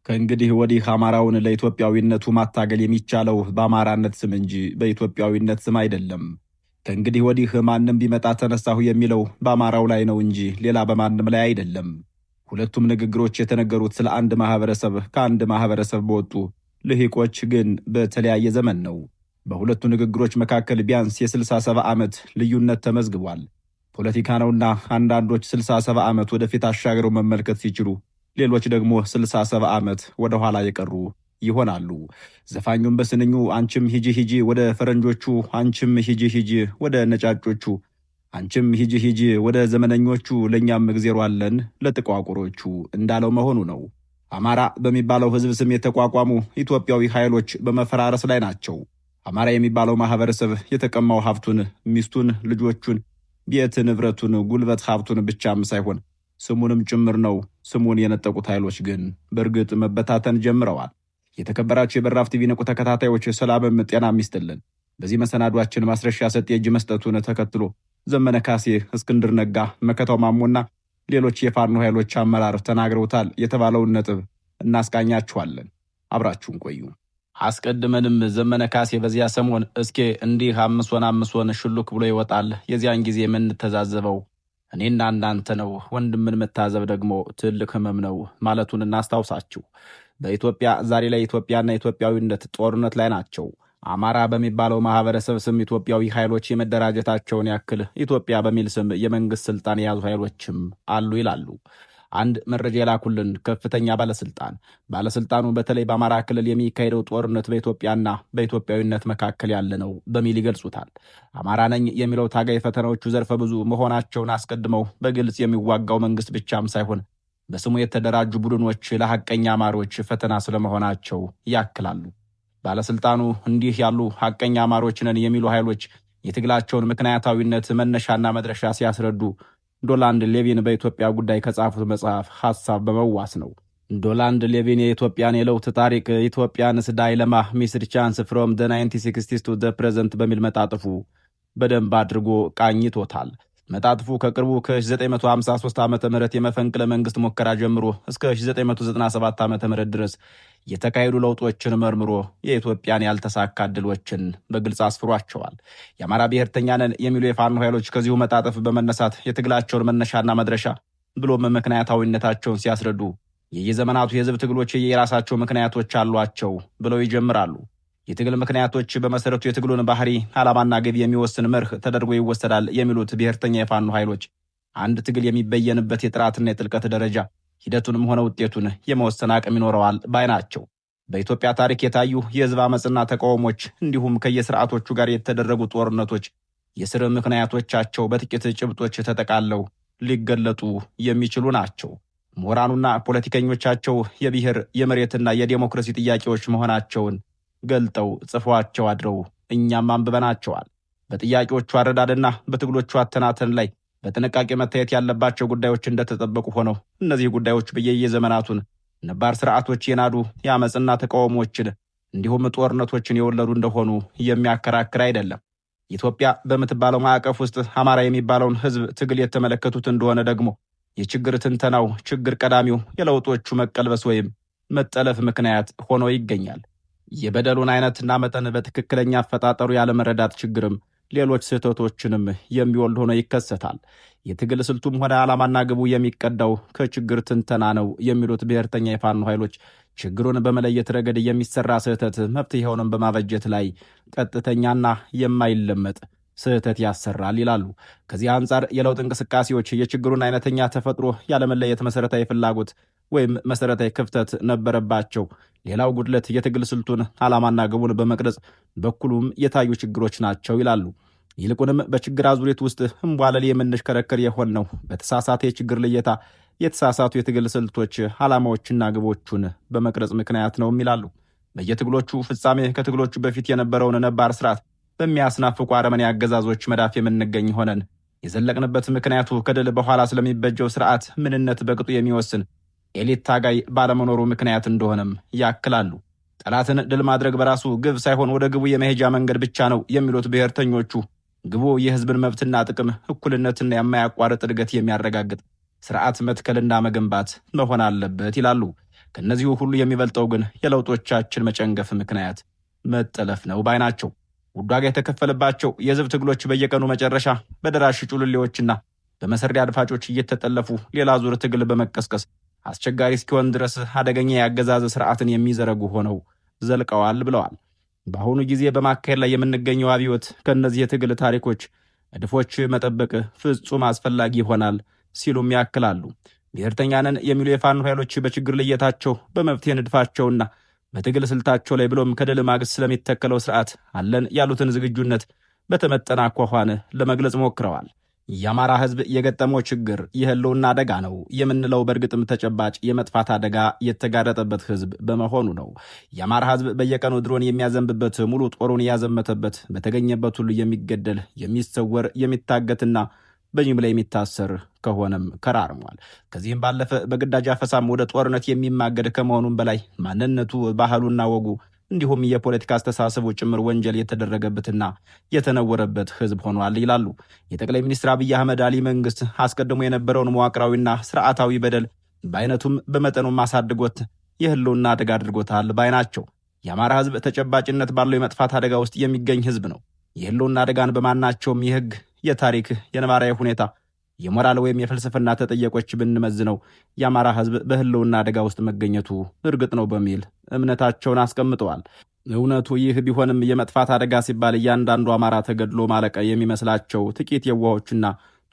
ከእንግዲህ ወዲህ አማራውን ለኢትዮጵያዊነቱ ማታገል የሚቻለው በአማራነት ስም እንጂ በኢትዮጵያዊነት ስም አይደለም። ከእንግዲህ ወዲህ ማንም ቢመጣ ተነሳሁ የሚለው በአማራው ላይ ነው እንጂ ሌላ በማንም ላይ አይደለም። ሁለቱም ንግግሮች የተነገሩት ስለ አንድ ማህበረሰብ ከአንድ ማህበረሰብ በወጡ ልሂቆች ግን በተለያየ ዘመን ነው። በሁለቱ ንግግሮች መካከል ቢያንስ የ67 ዓመት ልዩነት ተመዝግቧል። ፖለቲካ ነውና አንዳንዶች 67 ዓመት ወደፊት አሻግረው መመልከት ሲችሉ ሌሎች ደግሞ 67 ዓመት ወደ ኋላ የቀሩ ይሆናሉ። ዘፋኙም በስንኙ አንቺም ሂጂ ሂጂ ወደ ፈረንጆቹ፣ አንቺም ሂጂ ሂጂ ወደ ነጫጮቹ፣ አንቺም ሂጂ ሂጂ ወደ ዘመነኞቹ፣ ለእኛም እግዜሩ አለን ለጥቋቁሮቹ እንዳለው መሆኑ ነው። አማራ በሚባለው ሕዝብ ስም የተቋቋሙ ኢትዮጵያዊ ኃይሎች በመፈራረስ ላይ ናቸው። አማራ የሚባለው ማህበረሰብ የተቀማው ሀብቱን፣ ሚስቱን፣ ልጆቹን፣ ቤት ንብረቱን፣ ጉልበት ሀብቱን ብቻም ሳይሆን ስሙንም ጭምር ነው። ስሙን የነጠቁት ኃይሎች ግን በእርግጥ መበታተን ጀምረዋል። የተከበራቸው የበራፍ ቲቪ ንቁ ተከታታዮች ሰላምም ጤና ይስጥልን። በዚህ መሰናዷችን ማስረሻ ሰጤ እጅ መስጠቱን ተከትሎ ዘመነ ካሴ፣ እስክንድር ነጋ፣ መከታው ማሞና ሌሎች የፋኖ ኃይሎች አመራር ተናግረውታል የተባለውን ነጥብ እናስቃኛችኋለን። አብራችሁን ቆዩ። አስቀድመንም ዘመነ ካሴ በዚያ ሰሞን እስኬ እንዲህ አምሶን ሽሉክ ብሎ ይወጣል፣ የዚያን ጊዜ የምንተዛዘበው እኔና እናንተ ነው፣ ወንድምን መታዘብ ደግሞ ትልቅ ህመም ነው ማለቱን እናስታውሳችሁ። በኢትዮጵያ ዛሬ ላይ ኢትዮጵያና ኢትዮጵያዊነት ጦርነት ላይ ናቸው። አማራ በሚባለው ማህበረሰብ ስም ኢትዮጵያዊ ኃይሎች የመደራጀታቸውን ያክል ኢትዮጵያ በሚል ስም የመንግስት ስልጣን የያዙ ኃይሎችም አሉ ይላሉ። አንድ መረጃ የላኩልን ከፍተኛ ባለስልጣኑ በተለይ በአማራ ክልል የሚካሄደው ጦርነት በኢትዮጵያና በኢትዮጵያዊነት መካከል ያለ ነው በሚል ይገልጹታል። አማራ ነኝ የሚለው ታጋይ ፈተናዎቹ ዘርፈ ብዙ መሆናቸውን አስቀድመው በግልጽ የሚዋጋው መንግስት ብቻም ሳይሆን በስሙ የተደራጁ ቡድኖች ለሐቀኛ አማሮች ፈተና ስለመሆናቸው ያክላሉ። ባለስልጣኑ እንዲህ ያሉ ሐቀኛ አማሮች ነን የሚሉ ኃይሎች የትግላቸውን ምክንያታዊነት መነሻና መድረሻ ሲያስረዱ ዶላንድ ሌቪን በኢትዮጵያ ጉዳይ ከጻፉት መጽሐፍ ሐሳብ በመዋስ ነው። ዶላንድ ሌቪን የኢትዮጵያን የለውጥ ታሪክ ኢትዮጵያንስ ዳይለማ ሚስድ ቻንስ ፍሮም ደ 1960s ቱ ደ ፕሬዘንት በሚል መጣጥፉ በደንብ አድርጎ ቃኝቶታል። መጣጥፉ ከቅርቡ ከ1953 ዓ ም የመፈንቅለ መንግስት ሙከራ ጀምሮ እስከ 1997 ዓ ም ድረስ የተካሄዱ ለውጦችን መርምሮ የኢትዮጵያን ያልተሳካ ዕድሎችን በግልጽ አስፍሯቸዋል። የአማራ ብሔርተኛ ነን የሚሉ የፋኖ ኃይሎች ከዚሁ መጣጥፍ በመነሳት የትግላቸውን መነሻና መድረሻ ብሎም ምክንያታዊነታቸውን ሲያስረዱ የየዘመናቱ የህዝብ ትግሎች የየራሳቸው ምክንያቶች አሏቸው ብለው ይጀምራሉ። የትግል ምክንያቶች በመሰረቱ የትግሉን ባህሪ፣ ዓላማና ግብ የሚወስን መርህ ተደርጎ ይወሰዳል የሚሉት ብሔርተኛ የፋኖ ኃይሎች አንድ ትግል የሚበየንበት የጥራትና የጥልቀት ደረጃ ሂደቱንም ሆነ ውጤቱን የመወሰን አቅም ይኖረዋል ባይ ናቸው። በኢትዮጵያ ታሪክ የታዩ የህዝብ አመፅና ተቃውሞች እንዲሁም ከየስርዓቶቹ ጋር የተደረጉ ጦርነቶች የስር ምክንያቶቻቸው በጥቂት ጭብጦች ተጠቃለው ሊገለጡ የሚችሉ ናቸው። ምሁራኑና ፖለቲከኞቻቸው የብሔር የመሬትና የዴሞክራሲ ጥያቄዎች መሆናቸውን ገልጠው ጽፏቸው አድረው እኛም አንብበናቸዋል። በጥያቄዎቹ አረዳድና በትግሎቹ አተናተን ላይ በጥንቃቄ መታየት ያለባቸው ጉዳዮች እንደተጠበቁ ሆነው እነዚህ ጉዳዮች በየዘመናቱን ነባር ስርዓቶች የናዱ የአመፅና ተቃውሞችን እንዲሁም ጦርነቶችን የወለዱ እንደሆኑ የሚያከራክር አይደለም። ኢትዮጵያ በምትባለው ማዕቀፍ ውስጥ አማራ የሚባለውን ህዝብ ትግል የተመለከቱት እንደሆነ ደግሞ የችግር ትንተናው ችግር ቀዳሚው የለውጦቹ መቀልበስ ወይም መጠለፍ ምክንያት ሆኖ ይገኛል። የበደሉን አይነትና መጠን በትክክለኛ አፈጣጠሩ ያለመረዳት ችግርም ሌሎች ስህተቶችንም የሚወልድ ሆኖ ይከሰታል። የትግል ስልቱም ሆነ ዓላማና ግቡ የሚቀዳው ከችግር ትንተና ነው የሚሉት ብሔርተኛ የፋኖ ኃይሎች ችግሩን በመለየት ረገድ የሚሰራ ስህተት መፍትሄውንም በማበጀት ላይ ቀጥተኛና የማይለመጥ ስህተት ያሰራል ይላሉ። ከዚህ አንጻር የለውጥ እንቅስቃሴዎች የችግሩን አይነተኛ ተፈጥሮ ያለመለየት መሰረታዊ ፍላጎት ወይም መሰረታዊ ክፍተት ነበረባቸው። ሌላው ጉድለት የትግል ስልቱን ዓላማና ግቡን በመቅረጽ በኩሉም የታዩ ችግሮች ናቸው ይላሉ። ይልቁንም በችግር አዙሪት ውስጥ እምቧለል የምንሽከረከር የሆን ነው በተሳሳተ የችግር ልየታ የተሳሳቱ የትግል ስልቶች ዓላማዎችና ግቦቹን በመቅረጽ ምክንያት ነው ይላሉ። በየትግሎቹ ፍጻሜ ከትግሎቹ በፊት የነበረውን ነባር ስርዓት በሚያስናፍቁ አረመኔ አገዛዞች መዳፍ የምንገኝ ሆነን የዘለቅንበት ምክንያቱ ከድል በኋላ ስለሚበጀው ስርዓት ምንነት በቅጡ የሚወስን ኤሊት ታጋይ ባለመኖሩ ምክንያት እንደሆነም ያክላሉ። ጠላትን ድል ማድረግ በራሱ ግብ ሳይሆን ወደ ግቡ የመሄጃ መንገድ ብቻ ነው የሚሉት ብሔርተኞቹ ግቡ የህዝብን መብትና ጥቅም እኩልነትና የማያቋርጥ እድገት የሚያረጋግጥ ስርዓት መትከልና መገንባት መሆን አለበት ይላሉ። ከነዚሁ ሁሉ የሚበልጠው ግን የለውጦቻችን መጨንገፍ ምክንያት መጠለፍ ነው ባይ ናቸው። ውድ ዋጋ የተከፈለባቸው የህዝብ ትግሎች በየቀኑ መጨረሻ በደራሽ ጩልሌዎችና በመሰሪ አድፋጮች እየተጠለፉ ሌላ ዙር ትግል በመቀስቀስ አስቸጋሪ እስኪሆን ድረስ አደገኛ የአገዛዝ ስርዓትን የሚዘረጉ ሆነው ዘልቀዋል ብለዋል። በአሁኑ ጊዜ በማካሄድ ላይ የምንገኘው አብዮት ከእነዚህ የትግል ታሪኮች እድፎች መጠበቅ ፍጹም አስፈላጊ ይሆናል ሲሉም ያክላሉ። ብሔርተኛ ነን የሚሉ የፋኖ ኃይሎች በችግር ልየታቸው በመፍትሄ ንድፋቸውና በትግል ስልታቸው ላይ ብሎም ከድል ማግስት ስለሚተከለው ስርዓት አለን ያሉትን ዝግጁነት በተመጠነ አኳኋን ለመግለጽ ሞክረዋል። የአማራ ህዝብ የገጠመው ችግር የህልውና አደጋ ነው የምንለው በእርግጥም ተጨባጭ የመጥፋት አደጋ የተጋረጠበት ህዝብ በመሆኑ ነው። የአማራ ህዝብ በየቀኑ ድሮን የሚያዘንብበት፣ ሙሉ ጦሩን ያዘመተበት፣ በተገኘበት ሁሉ የሚገደል፣ የሚሰወር፣ የሚታገትና በጅምላ የሚታሰር ከሆነም ከራርሟል። ከዚህም ባለፈ በግዳጅ አፈሳም ወደ ጦርነት የሚማገድ ከመሆኑም በላይ ማንነቱ፣ ባህሉና ወጉ እንዲሁም የፖለቲካ አስተሳሰቡ ጭምር ወንጀል የተደረገበትና የተነወረበት ህዝብ ሆኗል ይላሉ። የጠቅላይ ሚኒስትር አብይ አህመድ አሊ መንግስት አስቀድሞ የነበረውን መዋቅራዊና ስርዓታዊ በደል በአይነቱም በመጠኑም አሳድጎት የህልውና አደጋ አድርጎታል ባይ ናቸው። የአማራ ህዝብ ተጨባጭነት ባለው የመጥፋት አደጋ ውስጥ የሚገኝ ህዝብ ነው። የህልውና አደጋን በማናቸውም የህግ፣ የታሪክ፣ የነባራዊ ሁኔታ፣ የሞራል ወይም የፍልስፍና ተጠየቆች ብንመዝነው የአማራ ህዝብ በህልውና አደጋ ውስጥ መገኘቱ እርግጥ ነው በሚል እምነታቸውን አስቀምጠዋል። እውነቱ ይህ ቢሆንም የመጥፋት አደጋ ሲባል እያንዳንዱ አማራ ተገድሎ ማለቀ የሚመስላቸው ጥቂት የዋሆችና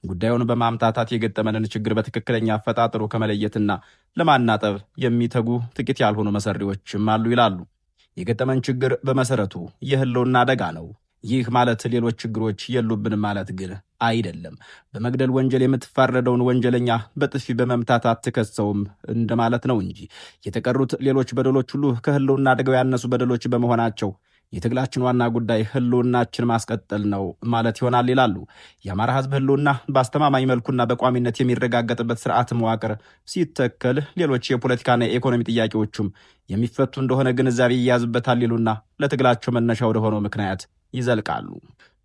ጉዳዩን በማምታታት የገጠመንን ችግር በትክክለኛ አፈጣጠሩ ከመለየትና ለማናጠብ የሚተጉ ጥቂት ያልሆኑ መሰሪዎችም አሉ ይላሉ። የገጠመን ችግር በመሰረቱ የህልውና አደጋ ነው። ይህ ማለት ሌሎች ችግሮች የሉብንም ማለት ግን አይደለም። በመግደል ወንጀል የምትፋረደውን ወንጀለኛ በጥፊ በመምታት አትከሰውም እንደማለት ነው እንጂ የተቀሩት ሌሎች በደሎች ሁሉ ከህልውና አደጋው ያነሱ በደሎች በመሆናቸው የትግላችን ዋና ጉዳይ ህልውናችን ማስቀጠል ነው ማለት ይሆናል ይላሉ። የአማራ ህዝብ ህልውና በአስተማማኝ መልኩና በቋሚነት የሚረጋገጥበት ስርዓት መዋቅር ሲተከል ሌሎች የፖለቲካና የኢኮኖሚ ጥያቄዎቹም የሚፈቱ እንደሆነ ግንዛቤ ይያዝበታል ይሉና ለትግላቸው መነሻ ወደሆነው ምክንያት ይዘልቃሉ።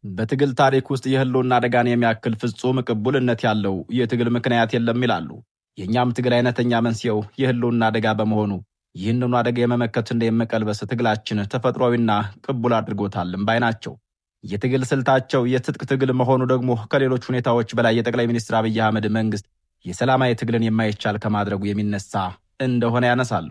በትግል ታሪክ ውስጥ የህልውና አደጋን የሚያክል ፍጹም ቅቡልነት ያለው የትግል ምክንያት የለም ይላሉ። የእኛም ትግል አይነተኛ መንስኤው የህልውና አደጋ በመሆኑ ይህንኑ አደጋ የመመከትና የመቀልበስ ትግላችን ተፈጥሯዊና ቅቡል አድርጎታልም ባይ ናቸው። የትግል ስልታቸው የትጥቅ ትግል መሆኑ ደግሞ ከሌሎች ሁኔታዎች በላይ የጠቅላይ ሚኒስትር አብይ አህመድ መንግስት የሰላማዊ ትግልን የማይቻል ከማድረጉ የሚነሳ እንደሆነ ያነሳሉ።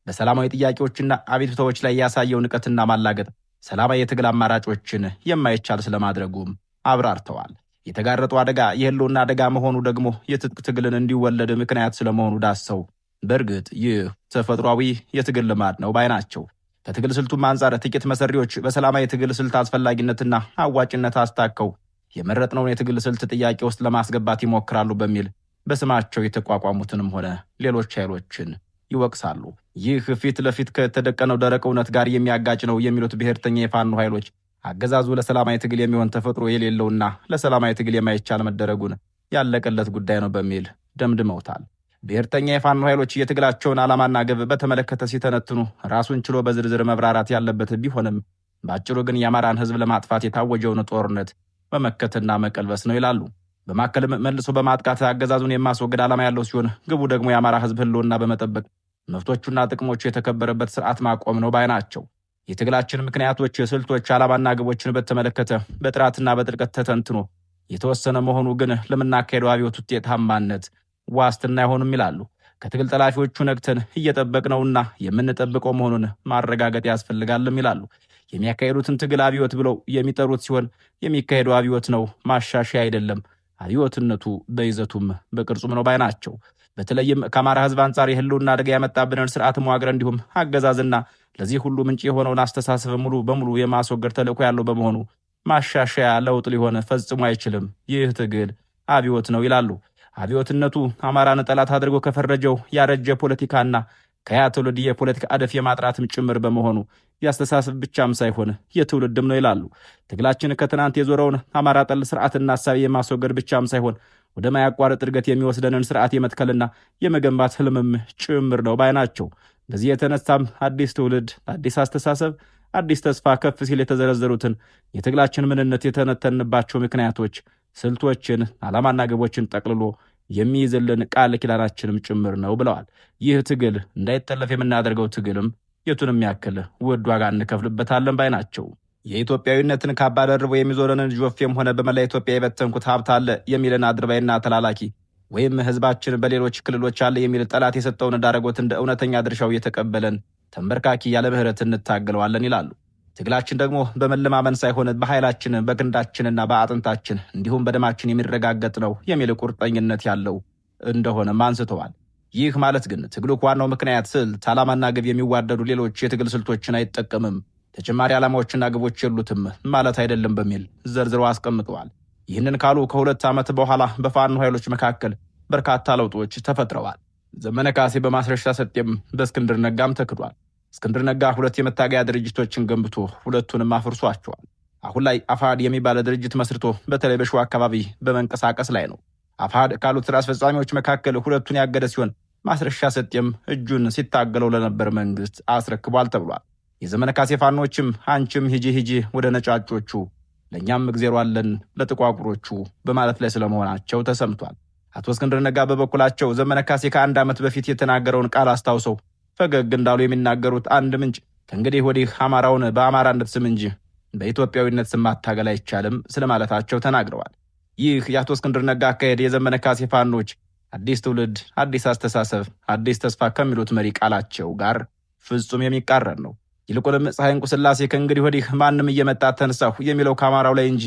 በሰላማዊ ጥያቄዎችና አቤቱታዎች ላይ ያሳየው ንቀትና ማላገጥ ሰላማዊ የትግል አማራጮችን የማይቻል ስለማድረጉም አብራርተዋል። የተጋረጠው አደጋ የህልውና አደጋ መሆኑ ደግሞ የትጥቅ ትግልን እንዲወለድ ምክንያት ስለመሆኑ ዳሰው በእርግጥ ይህ ተፈጥሯዊ የትግል ልማድ ነው ባይ ናቸው። ከትግል ስልቱም አንጻር ጥቂት መሰሪዎች በሰላማዊ ትግል ስልት አስፈላጊነትና አዋጭነት አስታከው የመረጥነውን የትግል ስልት ጥያቄ ውስጥ ለማስገባት ይሞክራሉ በሚል በስማቸው የተቋቋሙትንም ሆነ ሌሎች ኃይሎችን ይወቅሳሉ። ይህ ፊት ለፊት ከተደቀነው ደረቅ እውነት ጋር የሚያጋጭ ነው የሚሉት ብሔርተኛ የፋኖ ኃይሎች አገዛዙ ለሰላማዊ ትግል የሚሆን ተፈጥሮ የሌለውና ለሰላማዊ ትግል የማይቻል መደረጉን ያለቀለት ጉዳይ ነው በሚል ደምድመውታል። ብሔርተኛ የፋኖ ኃይሎች የትግላቸውን ዓላማና ግብ በተመለከተ ሲተነትኑ ራሱን ችሎ በዝርዝር መብራራት ያለበት ቢሆንም በአጭሩ ግን የአማራን ህዝብ ለማጥፋት የታወጀውን ጦርነት መመከትና መቀልበስ ነው ይላሉ። በማከልም መልሶ በማጥቃት አገዛዙን የማስወገድ ዓላማ ያለው ሲሆን ግቡ ደግሞ የአማራ ህዝብ ህልውና በመጠበቅ መብቶቹና ጥቅሞቹ የተከበረበት ስርዓት ማቆም ነው ባይ ናቸው። የትግላችን ምክንያቶች፣ ስልቶች፣ ዓላማና ግቦችን በተመለከተ በጥራትና በጥልቀት ተተንትኖ የተወሰነ መሆኑ ግን ለምናካሄደው አብዮት ውጤታማነት ዋስትና አይሆንም ይላሉ። ከትግል ጠላፊዎቹ ነቅተን እየጠበቅነውና የምንጠብቀው መሆኑን ማረጋገጥ ያስፈልጋልም ይላሉ። የሚያካሄዱትን ትግል አብዮት ብለው የሚጠሩት ሲሆን የሚካሄደው አብዮት ነው፣ ማሻሻያ አይደለም። አብዮትነቱ በይዘቱም በቅርጹም ነው ባይ ናቸው። በተለይም ከአማራ ህዝብ አንጻር የህልውና አደጋ ያመጣብንን ስርዓት መዋቅር እንዲሁም አገዛዝና ለዚህ ሁሉ ምንጭ የሆነውን አስተሳሰብ ሙሉ በሙሉ የማስወገድ ተልዕኮ ያለው በመሆኑ ማሻሻያ ለውጥ ሊሆን ፈጽሞ አይችልም። ይህ ትግል አብዮት ነው ይላሉ። አብዮትነቱ አማራን ጠላት አድርጎ ከፈረጀው ያረጀ ፖለቲካና ከያ ትውልድ የፖለቲካ አደፍ የማጥራትም ጭምር በመሆኑ ያስተሳሰብ ብቻም ሳይሆን የትውልድም ነው ይላሉ። ትግላችን ከትናንት የዞረውን አማራ ጠል ስርዓትና ሀሳብ የማስወገድ ብቻም ሳይሆን ወደ ማያቋርጥ እድገት የሚወስደንን ስርዓት የመትከልና የመገንባት ህልምም ጭምር ነው ባይ ናቸው። በዚህ የተነሳም አዲስ ትውልድ፣ አዲስ አስተሳሰብ፣ አዲስ ተስፋ ከፍ ሲል የተዘረዘሩትን የትግላችን ምንነት የተነተንባቸው ምክንያቶች፣ ስልቶችን፣ ዓላማና ግቦችን ጠቅልሎ የሚይዝልን ቃል ኪዳናችንም ጭምር ነው ብለዋል። ይህ ትግል እንዳይጠለፍ የምናደርገው ትግልም የቱንም ያክል ውድ ዋጋ እንከፍልበታለን ባይ ናቸው። የኢትዮጵያዊነትን ካባ ደርቦ የሚዞረንን ጆፌም ሆነ በመላ ኢትዮጵያ የበተንኩት ሀብት አለ የሚልን አድርባይና ተላላኪ ወይም ህዝባችን በሌሎች ክልሎች አለ የሚል ጠላት የሰጠውን ዳረጎት እንደ እውነተኛ ድርሻው እየተቀበለን ተንበርካኪ ያለ ምህረት እንታገለዋለን ይላሉ። ትግላችን ደግሞ በመለማመን ሳይሆን በኃይላችን በክንዳችንና በአጥንታችን እንዲሁም በደማችን የሚረጋገጥ ነው የሚል ቁርጠኝነት ያለው እንደሆነም አንስተዋል። ይህ ማለት ግን ትግሉ ዋናው ምክንያት ስልት፣ ዓላማና ግብ የሚዋደዱ ሌሎች የትግል ስልቶችን አይጠቀምም፣ ተጨማሪ ዓላማዎችና ግቦች የሉትም ማለት አይደለም በሚል ዘርዝረው አስቀምጠዋል። ይህንን ካሉ ከ2 ዓመት በኋላ በፋኖ ኃይሎች መካከል በርካታ ለውጦች ተፈጥረዋል። ዘመነ ካሴ በማስረሻ ሰጤም በእስክንድር ነጋም ተክዷል። እስክንድር ነጋ 2 የመታገያ ድርጅቶችን ገንብቶ ሁለቱንም አፍርሷቸዋል። አሁን ላይ አፋድ የሚባለ ድርጅት መስርቶ በተለይ በሸዋ አካባቢ በመንቀሳቀስ ላይ ነው። አፋድ ካሉት ስራ አስፈጻሚዎች መካከል 2ቱን ያገደ ሲሆን ማስረሻ ሰጤም እጁን ሲታገለው ለነበር መንግስት አስረክቧል ተብሏል። የዘመነ ካሴ ፋኖችም አንቺም ሂጂ ወደ ነጫጮቹ ለእኛም እግዜሩ አለን ለጥቋቁሮቹ በማለት ላይ ስለመሆናቸው ተሰምቷል። አቶ እስክንድር ነጋ በበኩላቸው ዘመነ ካሴ ከ1 ዓመት በፊት የተናገረውን ቃል አስታውሰው ፈገግ እንዳሉ የሚናገሩት አንድ ምንጭ ከእንግዲህ ወዲህ አማራውን በአማራነት ስም እንጂ በኢትዮጵያዊነት ስም ማታገል አይቻልም ስለማለታቸው ተናግረዋል። ይህ የአቶ እስክንድር ነጋ አካሄድ የዘመነ ካሴ ፋኖች አዲስ ትውልድ፣ አዲስ አስተሳሰብ፣ አዲስ ተስፋ ከሚሉት መሪ ቃላቸው ጋር ፍጹም የሚቃረን ነው። ይልቁንም ፀሐይ እንቁ ሥላሴ ከእንግዲህ ወዲህ ማንም እየመጣ ተነሳሁ የሚለው ከአማራው ላይ እንጂ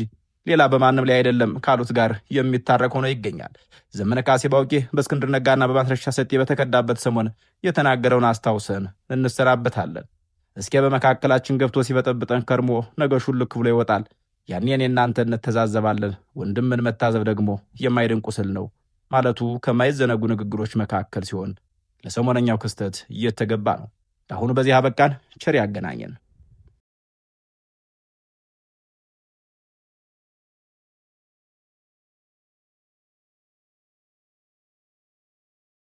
ሌላ በማንም ላይ አይደለም ካሉት ጋር የሚታረቅ ሆኖ ይገኛል። ዘመነ ካሴ ባውቄ በእስክንድር ነጋና በማስረሻ ሰጤ በተከዳበት ሰሞን የተናገረውን አስታውሰን እንሰራበታለን። እስኪ በመካከላችን ገብቶ ሲበጠብጠን ከርሞ ነገ ሹልክ ብሎ ይወጣል። ያኔ እኔ እናንተ እንተዛዘባለን። ወንድምን መታዘብ ደግሞ የማይድን ቁስል ነው ማለቱ ከማይዘነጉ ንግግሮች መካከል ሲሆን ለሰሞነኛው ክስተት እየተገባ ነው። ለአሁኑ በዚህ አበቃን። ቸር ያገናኘን።